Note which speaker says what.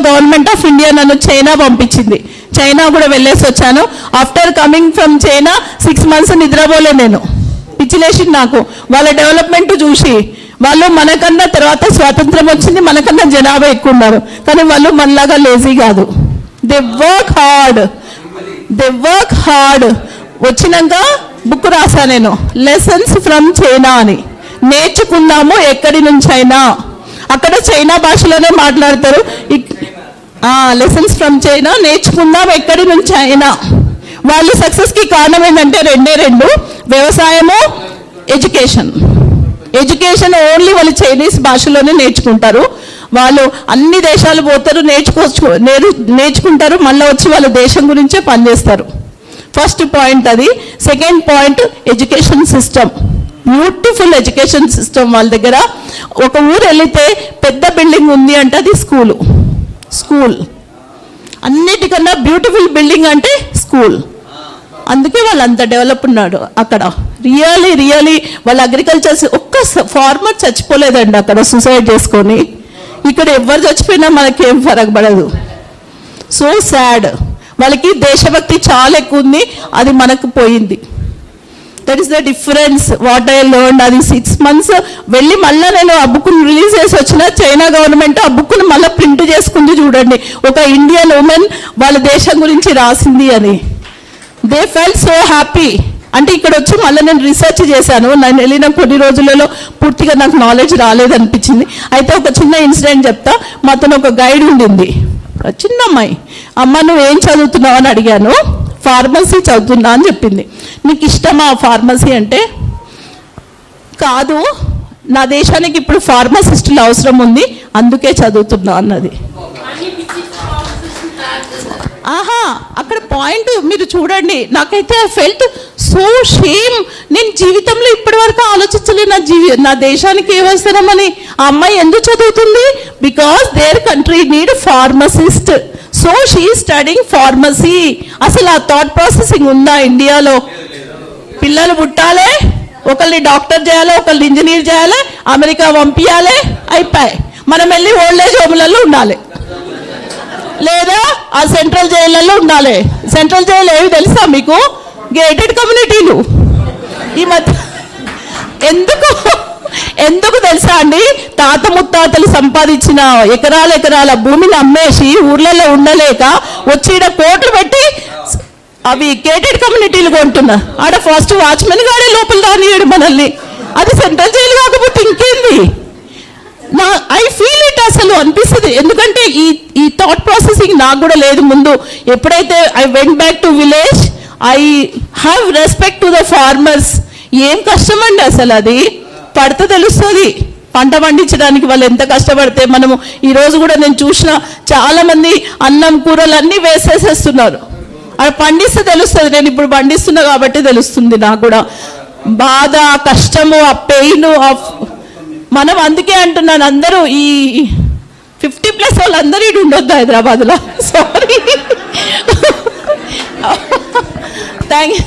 Speaker 1: Government of India నన్ను China పంపించింది. China కూడా వెళ్ళేసి వచ్చాను. After coming from China 6 months నిద్రపోలే నేను. పిచ్చిలేసింది నాకు వాళ్ళ డెవలప్మెంట్ చూసి. వాళ్ళు మనకన్నా తర్వాత స్వాతంత్రం వచ్చింది, మనకన్నా జనాభా ఎక్కువ ఉన్నారు, కానీ వాళ్ళు మనలాగా లేజీ కాదు. They work hard. వచ్చినాక బుక్ రాసా నేను, లెసన్స్ ఫ్రమ్ చైనా అని. నేర్చుకున్నాము ఎక్కడి నుంచి అయినా. అక్కడ చైనా భాషలోనే మాట్లాడతారు. లెసన్స్ ఫ్రమ్ చైనా, నేర్చుకుందాం ఎక్కడి నుంచి అయినా. వాళ్ళు సక్సెస్కి కారణం ఏంటంటే రెండు, వ్యవసాయము, ఎడ్యుకేషన్ ఓన్లీ వాళ్ళు చైనీస్ భాషలోనే నేర్చుకుంటారు. వాళ్ళు అన్ని దేశాలు పోతారు, నేర్చుకుంటారు, మళ్ళీ వచ్చి వాళ్ళ దేశం గురించే పనిచేస్తారు. ఫస్ట్ పాయింట్ అది. Second point education system. Beautiful education system వాళ్ళ దగ్గర. ఒక ఊరు వెళితే పెద్ద బిల్డింగ్ ఉంది అంటే అది స్కూల్. అన్నిటికన్నా బ్యూటిఫుల్ బిల్డింగ్ అంటే స్కూల్. అందుకే వాళ్ళు అంత డెవలప్ ఉన్నాడు అక్కడ. రియలీ వాళ్ళ అగ్రికల్చర్, ఒక్క ఫార్మర్ చచ్చిపోలేదండి అక్కడ సూసైడ్ చేసుకొని. ఇక్కడ ఎవరు చచ్చిపోయినా మనకేం ఫరక్ పడదు. So sad. వాళ్ళకి దేశభక్తి చాలా ఎక్కువ ఉంది, అది మనకు పోయింది. That is the difference what I learn. అది 6 months వెళ్ళి మళ్ళీ నేను ఆ బుక్ను రిలీజ్ చేసి వచ్చిన. చైనా గవర్నమెంట్ ఆ బుక్ను మళ్ళీ ప్రింట్ చేసుకుంది. చూడండి, ఒక ఇండియన్ ఉమెన్ వాళ్ళ దేశం గురించి రాసింది అని. They felt so happy. అంటే ఇక్కడ వచ్చి మళ్ళీ నేను రీసెర్చ్ చేశాను. నేను వెళ్ళిన కొన్ని రోజులలో పూర్తిగా నాకు నాలెడ్జ్ రాలేదనిపించింది. అయితే ఒక చిన్న ఇన్సిడెంట్ చెప్తా. మాతో ఒక గైడ్ ఉండింది, చిన్న అమ్మాయి. అమ్మ నువ్వు ఏం చదువుతున్నావు అని అడిగాను. ఫార్మసీ చదువుతున్నా అని చెప్పింది. నీకు ఇష్టమా ఫార్మసీ అంటే? కాదు, నా దేశానికి ఇప్పుడు ఫార్మసిస్టులు అవసరం ఉంది, అందుకే చదువుతున్నా అన్నది. అక్కడ పాయింట్ మీరు చూడండి. నాకైతే ఐ ఫెల్ట్ సో షేమ్. నేను జీవితంలో ఇప్పటి వరకు ఆలోచించలే నా దేశానికి ఏమవసరమని. ఆ అమ్మాయి ఎందుకు చదువుతుంది? Because there country need pharmacist. So she studying pharmacy. అసలు ఆ థాట్ ప్రాసెసింగ్ ఉందా ఇండియాలో? పిల్లలు పుట్టాలి, ఒకళ్ళని డాక్టర్ చేయాలి, ఒకళ్ళని ఇంజనీర్ చేయాలి, అమెరికా పంపించాలి, అయిపోయి మనం వెళ్ళి ఓల్డ్ ఏజ్ హోమ్లలో ఉండాలి, లేదా ఆ సెంట్రల్ జైళ్ళల్లో ఉండాలి. సెంట్రల్ జైలు ఏవి తెలుసా మీకు? గేటెడ్ కమ్యూనిటీలు. ఈ మధ్య ఎందుకు తెలుసా అండి? తాత ముత్తాతలు సంపాదించిన ఎకరాల భూమిని అమ్మేసి ఊర్లలో ఉండలేక వచ్చి కోట్లు పెట్టి అవి గేటెడ్ కమ్యూనిటీలు కొంటున్నారు. ఆడ ఫస్ట్ వాచ్మెన్ గాడే లోపల రానియడు మనల్ని. అది సెంట్రల్ జైలు కాకపోతే ఇంకేంది? I feel it. అసలు అనిపిస్తుంది. ఎందుకంటే ఈ థాట్ ప్రాసెసింగ్ నాకు కూడా లేదు ముందు. ఎప్పుడైతే I went back to village, I have respect to the farmers. ఏం కష్టం అండి అసలు. అది పడితే తెలుస్తుంది పంట పండించడానికి వాళ్ళు ఎంత కష్టపడితే. మనము ఈరోజు కూడా నేను చూసిన చాలా మంది అన్నం కూరలు అన్నీ వేసేసేస్తున్నారు. అది పండిస్తే తెలుస్తుంది. నేను ఇప్పుడు పండిస్తున్నా కాబట్టి తెలుస్తుంది నాకు కూడా బాధ, కష్టము, ఆ పెయిన్. మనం అందుకే అంటున్నాను, అందరూ ఈ 50+ వాళ్ళందరూ ఇటు ఉండొద్దు హైదరాబాద్లో. సారీ. Thank you.